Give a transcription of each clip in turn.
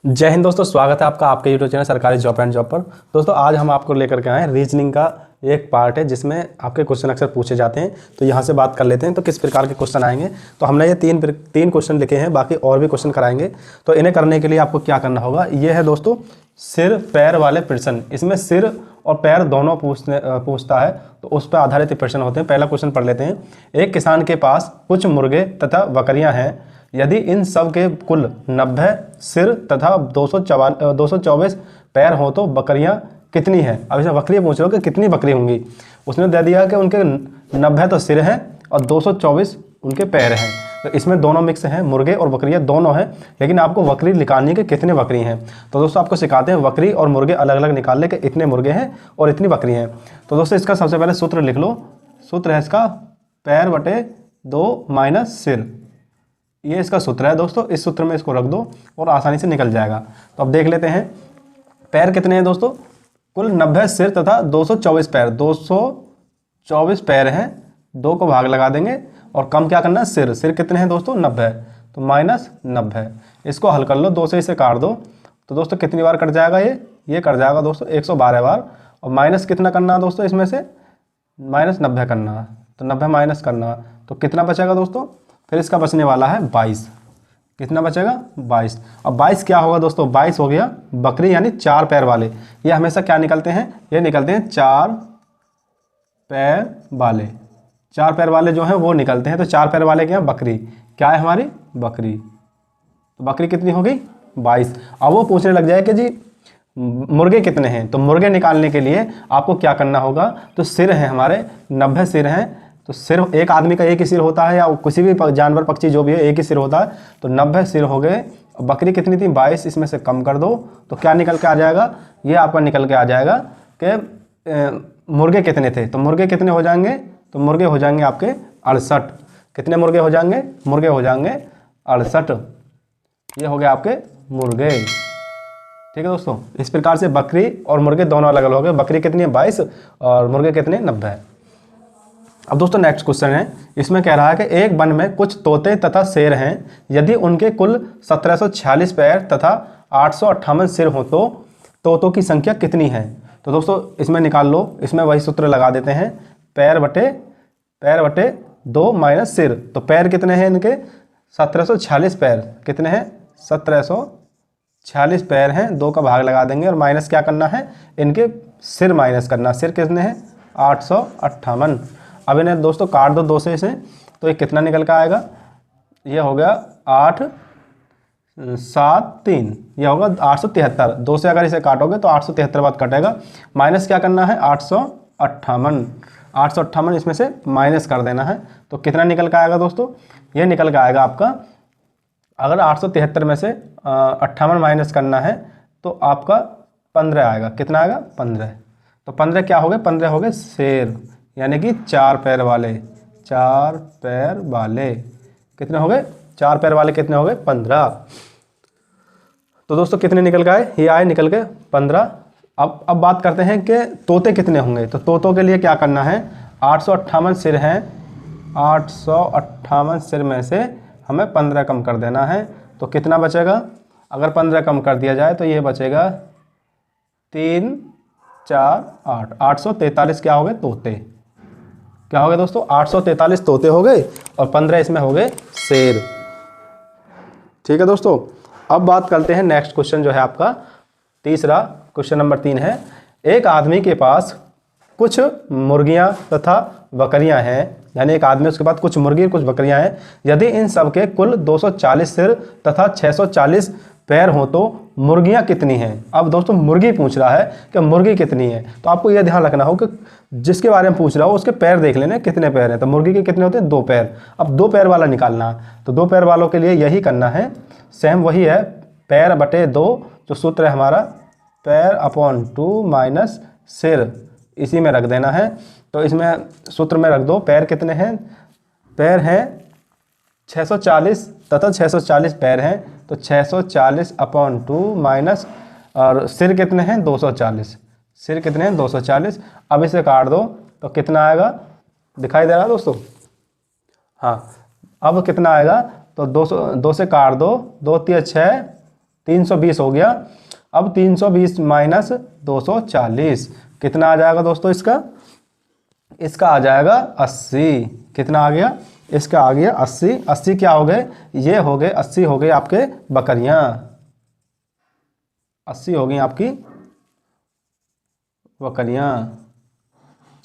जय हिंद दोस्तों, स्वागत है आपका आपके यूट्यूब चैनल सरकारी जॉब एंड जॉब पर। दोस्तों आज हम आपको लेकर के आए हैं रीजनिंग का एक पार्ट है जिसमें आपके क्वेश्चन अक्सर पूछे जाते हैं। तो यहाँ से बात कर लेते हैं तो किस प्रकार के क्वेश्चन आएंगे। तो हमने ये तीन क्वेश्चन लिखे हैं, बाकी और भी क्वेश्चन कराएंगे। तो इन्हें करने के लिए आपको क्या करना होगा, ये है दोस्तों सिर पैर वाले प्रश्न। इसमें सिर और पैर दोनों पूछता है, तो उस पर आधारित प्रश्न होते हैं। पहला क्वेश्चन पढ़ लेते हैं। एक किसान के पास कुछ मुर्गे तथा बकरियां हैं। यदि इन सब के कुल 90 सिर तथा 224 पैर हो तो बकरियां कितनी हैं। अब इसमें बकरियां पूछ रहे हो कि कितनी बकरी होंगी। उसने दे दिया कि उनके 90 तो सिर हैं और 224 उनके पैर हैं। तो इसमें दोनों मिक्स हैं, मुर्गे और बकरियां दोनों हैं, लेकिन आपको बकरी निकालनी के कितने बकरी हैं। तो दोस्तों आपको सिखाते हैं बकरी और मुर्गे अलग अलग निकालने के, इतने मुर्गे हैं और इतनी बकरी हैं। तो दोस्तों इसका सबसे पहले सूत्र लिख लो। सूत्र है इसका पैर बटे 2 माइनस सिर। ये इसका सूत्र है दोस्तों। इस सूत्र में इसको रख दो और आसानी से निकल जाएगा। तो अब देख लेते हैं पैर कितने हैं दोस्तों। कुल 90 सिर तथा 224 पैर। 224 पैर हैं, 2 को भाग लगा देंगे और कम क्या करना है, सिर। सिर कितने हैं दोस्तों, 90। तो माइनस 90। इसको हल कर लो, 2 से इसे काट दो। तो दोस्तों कितनी बार कट जाएगा, ये कट जाएगा दोस्तों 112 बार। और माइनस कितना करना है दोस्तों, इसमें से माइनस 90 करना है। तो 90 माइनस करना है तो कितना बचेगा दोस्तों, फिर इसका बचने वाला है 22। कितना बचेगा, 22। अब 22 क्या होगा दोस्तों, 22 हो गया बकरी यानी 4 पैर वाले। ये हमेशा क्या निकलते हैं, ये निकलते हैं 4 पैर वाले। 4 पैर वाले जो हैं वो निकलते हैं। तो 4 पैर वाले क्या है, बकरी। क्या है हमारी, बकरी। तो बकरी कितनी हो गई, 22। अब वो पूछने लग जाए कि जी मुर्गे कितने हैं। तो मुर्गे निकालने के लिए आपको क्या करना होगा, तो सिर है हमारे 90 सिर हैं। तो सिर्फ एक आदमी का एक ही सिर होता है, या किसी भी जानवर पक्षी जो भी है एक ही सिर होता है। तो 90 सिर हो गए। बकरी कितनी थी, 22। इसमें से कम कर दो तो क्या निकल के आ जाएगा, ये आपका निकल के आ जाएगा कि मुर्गे कितने थे। तो मुर्गे कितने हो जाएंगे, तो मुर्गे हो जाएंगे आपके 68। कितने मुर्गे हो जाएंगे, मुर्गे हो जाएंगे 68। ये हो गया आपके मुर्गे। ठीक है दोस्तों, इस प्रकार से बकरी और मुर्गे दोनों अलग अलग हो गए। बकरी कितनी है, 22 और मुर्गे कितने, 90। अब दोस्तों नेक्स्ट क्वेश्चन है। इसमें कह रहा है कि एक वन में कुछ तोते तथा शेर हैं। यदि उनके कुल 1746 पैर तथा 858 सिर हो तो तोतों की संख्या कितनी है। तो दोस्तों इसमें निकाल लो। इसमें वही सूत्र लगा देते हैं, पैर बटे 2 माइनस सिर। तो पैर कितने हैं इनके, 1746 पैर। कितने हैं, 1746 पैर हैं। 2 का भाग लगा देंगे और माइनस क्या करना है, इनके सिर माइनस करना। सिर कितने हैं, 858। अब इन्हें दोस्तों काट दो 2 से इसे, तो ये कितना निकल कर आएगा, ये हो गया 8 7 3, ये होगा 873। 2 से अगर इसे काटोगे तो 873 बार कटेगा। माइनस क्या करना है, 858 इसमें से माइनस कर देना है। तो कितना निकल कर आएगा दोस्तों, ये निकल कर आएगा आपका, अगर 873 में से 58 माइनस करना है तो आपका 15 आएगा। कितना आएगा, 15। तो 15 क्या हो गए, 15 हो गए शेर, यानी कि 4 पैर वाले। 4 पैर वाले कितने हो गए, 4 पैर वाले कितने हो गए, 15। तो दोस्तों कितने निकल गए, ये आए निकल के 15। अब बात करते हैं कि तोते कितने होंगे। तो तोतों के लिए क्या करना है, 858 सिर हैं। 858 सिर में से हमें 15 कम कर देना है। तो कितना बचेगा, अगर 15 कम कर दिया जाए तो ये बचेगा 3 4 8, 843 क्या हो गए, तोते। क्या हो गए दोस्तों, 843 तोते हो गए और 15 इसमें हो गए शेर। ठीक है दोस्तों, अब बात करते हैं नेक्स्ट क्वेश्चन जो है आपका तीसरा। क्वेश्चन नंबर 3 है। एक आदमी के पास कुछ मुर्गियां तथा बकरियां हैं। यानी एक आदमी, उसके पास कुछ मुर्गी कुछ बकरियां हैं। यदि इन सब के कुल 240 सिर तथा 640 पैर हो तो मुर्गियां कितनी हैं। अब दोस्तों मुर्गी पूछ रहा है कि मुर्गी कितनी है। तो आपको यह ध्यान रखना हो कि जिसके बारे में पूछ रहा हो उसके पैर देख लेने कितने पैर हैं। तो मुर्गी के कितने होते हैं, 2 पैर। अब 2 पैर वाला निकालना है। तो 2 पैर वालों के लिए यही करना है, सेम वही है, पैर बटे 2 जो सूत्र है हमारा, पैर अपॉन 2 माइनस सिर, इसी में रख देना है। तो इसमें सूत्र में रख दो, पैर कितने हैं, पैर हैं 640 तथा 640 पैर हैं। तो 640 अपॉन 2 माइनस, और सिर कितने हैं, 240। सिर कितने हैं, 240। अब इसे काट दो तो कितना आएगा, दिखाई दे रहा है दोस्तों, हाँ। अब कितना आएगा, तो 2 से काट दो, 2 3 6, 320 हो गया। अब 320 माइनस 240 कितना आ जाएगा दोस्तों? इसका आ जाएगा 80। कितना आ गया? इसका आ गया 80। 80 क्या हो गए? ये हो गए 80 हो गए आपके बकरियां। 80 हो गई आपकी बकरियां,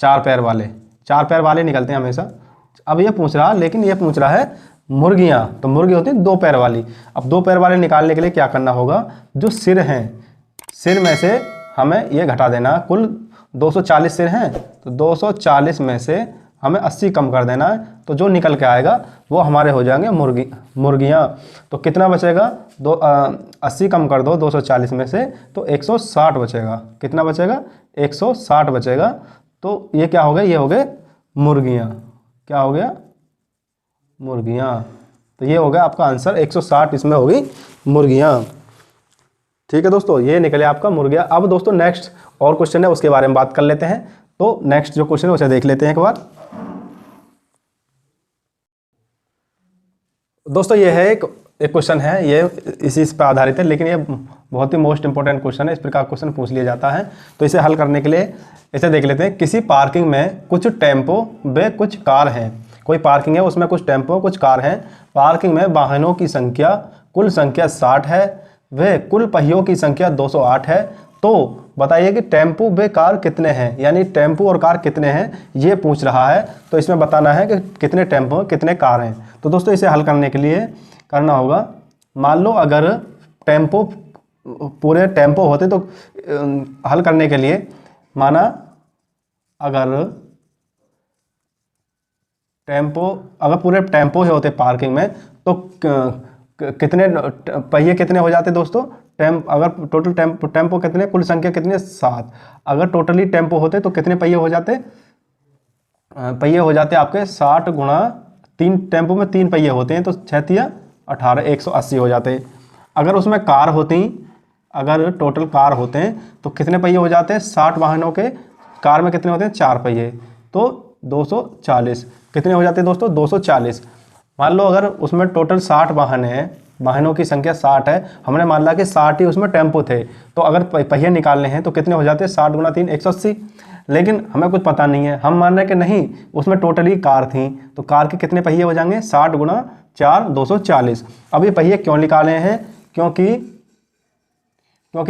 4 पैर वाले। 4 पैर वाले निकलते हैं हमेशा। अब ये पूछ रहा, लेकिन ये पूछ रहा है मुर्गियां, तो मुर्गी होती है 2 पैर वाली। अब 2 पैर वाले निकालने के लिए क्या करना होगा? जो सिर हैं, सिर में से हमें ये घटा देना। कुल 240 सिर हैं, तो 240 में से हमें 80 कम कर देना है। तो जो निकल के आएगा वो हमारे हो जाएंगे मुर्गियां। तो कितना बचेगा? 80 कम कर दो 240 में से, तो 160 बचेगा। कितना बचेगा? 160 बचेगा। तो ये क्या हो गए? ये हो गए मुर्गियां। क्या हो गया? मुर्गियां। तो ये हो गया आपका आंसर, 160 इसमें होगी मुर्गियां। ठीक है दोस्तों, ये निकले आपका मुर्गियां। अब दोस्तों नेक्स्ट और क्वेश्चन है, उसके बारे में बात कर लेते हैं। तो नेक्स्ट जो क्वेश्चन है उसे देख लेते हैं एक बार। दोस्तों ये है एक क्वेश्चन है, ये इसी पर आधारित है, लेकिन ये बहुत ही मोस्ट इंपॉर्टेंट क्वेश्चन है। इस प्रकार क्वेश्चन पूछ लिया जाता है, तो इसे हल करने के लिए इसे देख लेते हैं। किसी पार्किंग में कुछ टेम्पो व कुछ कार हैं। कोई पार्किंग है, उसमें कुछ टेम्पो कुछ कार हैं। पार्किंग में वाहनों की संख्या, कुल संख्या 60 है, व कुल पहियों की संख्या 208 है। तो बताइए कि टेम्पो व कार कितने हैं, यानी टेम्पो और कार कितने हैं, ये पूछ रहा है। तो इसमें बताना है कि कितने टेम्पो कितने कार हैं। तो दोस्तों इसे हल करने के लिए करना होगा, मान लो अगर टेम्पो पूरे टेम्पो होते तो हल करने के लिए माना अगर पूरे टेम्पो ही होते पार्किंग में, तो कितने पहिए कितने हो जाते दोस्तों? अगर टोटल टेम्पो कितने, कुल संख्या कितनी? 7। अगर टोटली टेम्पो होते तो कितने पहिए हो जाते? पहिए हो जाते आपके 60 गुणा 3। टेम्पो में 3 पहिए होते हैं, तो 6 18, 180 हो जाते। अगर उसमें कार होती, अगर टोटल कार होते हैं तो कितने पहिए हो जाते हैं? 60 वाहनों के कार में कितने होते हैं? 4 पहिए, तो 240। कितने हो जाते हैं दोस्तों? 240। मान लो अगर उसमें टोटल 60 वाहन है, वाहनों की संख्या 60 है, हमने मान लिया कि 60 ही उसमें टेम्पो थे, तो अगर पहिए निकालने हैं तो कितने हो जाते हैं? 60 गुणा 3, 180। लेकिन हमें कुछ पता नहीं है, हम मान रहे हैं कि नहीं उसमें टोटली कार थी, तो कार के कितने पहिए हो जाएंगे? 60 गुणा 4, 240। अब ये पहिए क्यों निकाले हैं? क्योंकि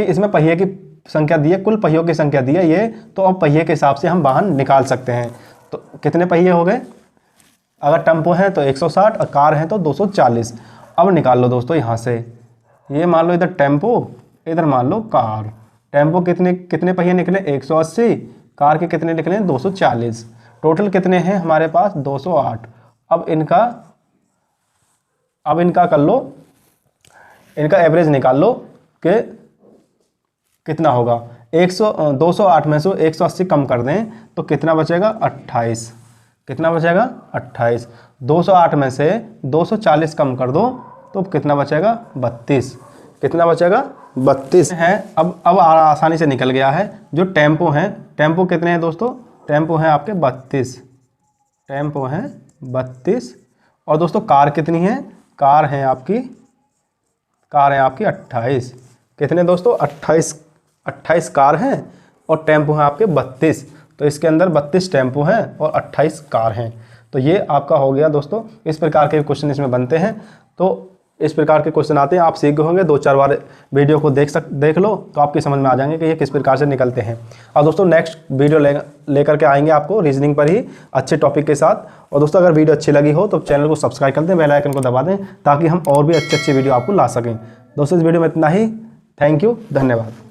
इसमें पहिए की संख्या दी है, कुल पहियों की संख्या दी है ये, तो अब पहिए के हिसाब से हम वाहन निकाल सकते हैं। तो कितने पहिए हो गए? अगर टेम्पो है तो 160 और कार है तो 240। अब निकाल लो दोस्तों यहाँ से, ये मान लो इधर टेम्पो, इधर मान लो कार। टेम्पो कितने पहिए निकले? 180। कार के कितने निकले? 240। टोटल कितने हैं हमारे पास? 208। अब इनका कर लो, इनका एवरेज निकाल लो कि कितना होगा। 208 में से 180 कम कर दें तो कितना बचेगा? 28। कितना बचेगा? 28। 208 में से 240 कम कर दो तो कितना बचेगा? 32। कितना बचेगा? 32 है। अब आसानी से निकल गया है। जो टेम्पो हैं, टेम्पो कितने हैं दोस्तों? टेम्पो हैं आपके 32। टेम्पो हैं 32। और दोस्तों कार कितनी है? कार है आपकी 28। कितने दोस्तों? 28 कार हैं और टेम्पो हैं आपके 32। तो इसके अंदर 32 टेम्पो हैं और 28 कार हैं। तो ये आपका हो गया दोस्तों। इस प्रकार के क्वेश्चन इसमें बनते हैं। तो इस प्रकार के क्वेश्चन आते हैं, आप सीख गए होंगे। 2-4 बार वीडियो को देख लो तो आपकी समझ में आ जाएंगे कि ये किस प्रकार से निकलते हैं। और दोस्तों नेक्स्ट वीडियो लेकर के आएंगे आपको रीजनिंग पर ही अच्छे टॉपिक के साथ। और दोस्तों अगर वीडियो अच्छी लगी हो तो चैनल को सब्सक्राइब कर दें, बेल आइकन को दबा दें, ताकि हम और भी अच्छे वीडियो आपको ला सकें। दोस्तों इस वीडियो में इतना ही। थैंक यू, धन्यवाद।